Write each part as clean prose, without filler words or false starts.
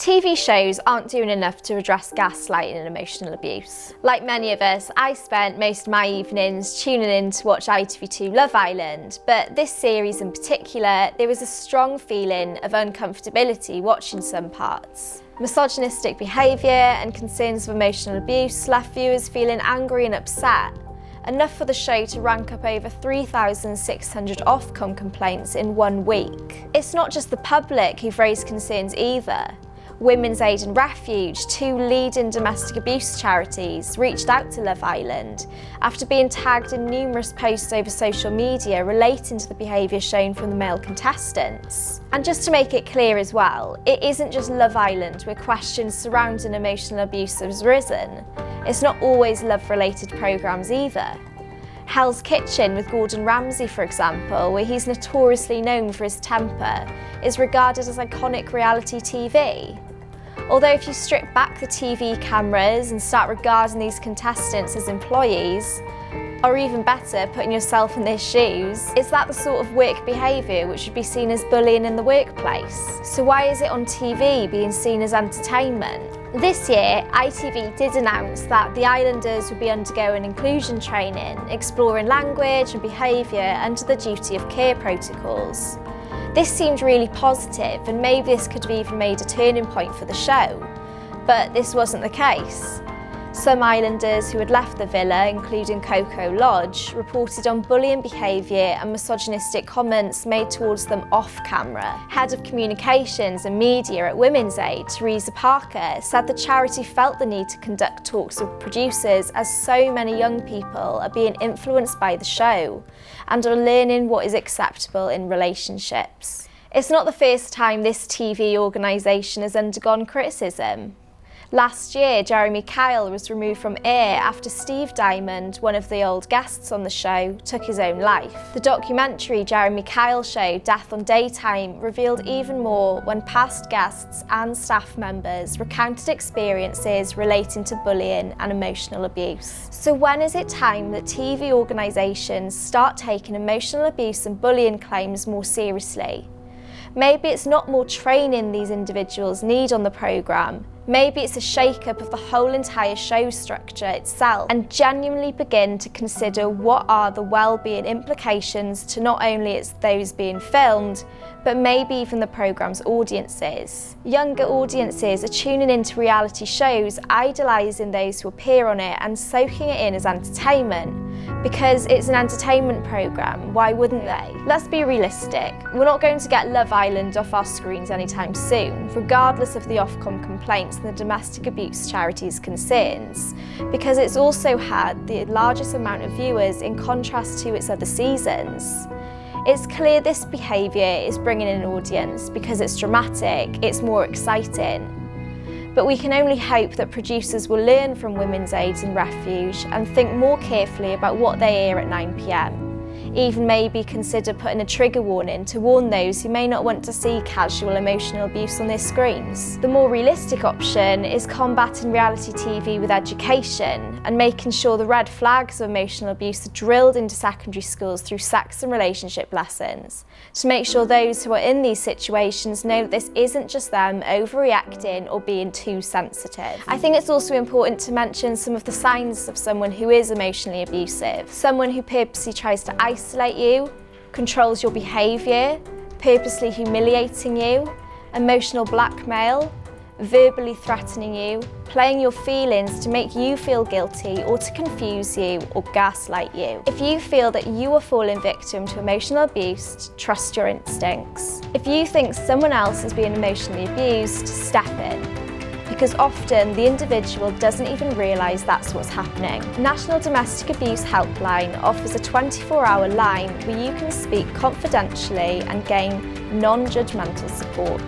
TV shows aren't doing enough to address gaslighting and emotional abuse. Like many of us, I spent most of my evenings tuning in to watch ITV2 Love Island, but this series in particular, there was a strong feeling of uncomfortability watching some parts. Misogynistic behaviour and concerns of emotional abuse left viewers feeling angry and upset, enough for the show to rank up over 3,600 Ofcom complaints in 1 week. It's not just the public who've raised concerns either. Women's Aid and Refuge, 2 leading domestic abuse charities, reached out to Love Island after being tagged in numerous posts over social media relating to the behaviour shown from the male contestants. And just to make it clear as well, it isn't just Love Island where questions surrounding emotional abuse has risen. It's not always love-related programmes either. Hell's Kitchen with Gordon Ramsay, for example, where he's notoriously known for his temper, is regarded as iconic reality TV. Although if you strip back the TV cameras and start regarding these contestants as employees, or even better, putting yourself in their shoes, is that the sort of work behaviour which would be seen as bullying in the workplace? So why is it on TV being seen as entertainment? This year, ITV did announce that the Islanders would be undergoing inclusion training, exploring language and behaviour under the duty of care protocols. This seemed really positive, and maybe this could have even made a turning point for the show. But this wasn't the case. Some Islanders who had left the villa, including Coco Lodge, reported on bullying behaviour and misogynistic comments made towards them off-camera. Head of Communications and Media at Women's Aid, Teresa Parker, said the charity felt the need to conduct talks with producers as so many young people are being influenced by the show and are learning what is acceptable in relationships. It's not the first time this TV organisation has undergone criticism. Last year, Jeremy Kyle was removed from air after Steve Diamond, one of the old guests on the show, took his own life. The documentary Jeremy Kyle show, Death on Daytime, revealed even more when past guests and staff members recounted experiences relating to bullying and emotional abuse. So when is it time that TV organisations start taking emotional abuse and bullying claims more seriously? Maybe it's not more training these individuals need on the programme. Maybe it's a shake-up of the whole entire show structure itself and genuinely begin to consider what are the well-being implications to not only those being filmed, but maybe even the programme's audiences. Younger audiences are tuning into reality shows, idolising those who appear on it and soaking it in as entertainment. Because it's an entertainment programme, why wouldn't they? Let's be realistic. We're not going to get Love Island off our screens anytime soon, regardless of the Ofcom complaints and the domestic abuse charities' concerns, because it's also had the largest amount of viewers in contrast to its other seasons. It's clear this behaviour is bringing in an audience because it's dramatic, it's more exciting. But we can only hope that producers will learn from Women's Aid and Refuge and think more carefully about what they air at 9 p.m. Even maybe consider putting a trigger warning to warn those who may not want to see casual emotional abuse on their screens. The more realistic option is combating reality TV with education and making sure the red flags of emotional abuse are drilled into secondary schools through sex and relationship lessons, to make sure those who are in these situations know that this isn't just them overreacting or being too sensitive. I think it's also important to mention some of the signs of someone who is emotionally abusive. Someone who purposely tries to isolate you, controls your behaviour, purposely humiliating you, emotional blackmail, verbally threatening you, playing your feelings to make you feel guilty or to confuse you or gaslight you. If you feel that you are falling victim to emotional abuse, trust your instincts. If you think someone else is being emotionally abused, step in. Because often the individual doesn't even realise that's what's happening. National Domestic Abuse Helpline offers a 24-hour line where you can speak confidentially and gain non-judgmental support.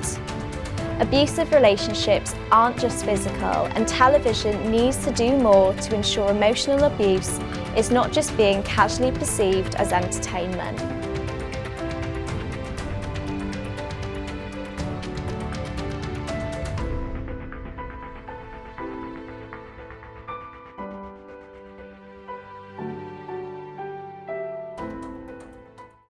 Abusive relationships aren't just physical, and television needs to do more to ensure emotional abuse is not just being casually perceived as entertainment.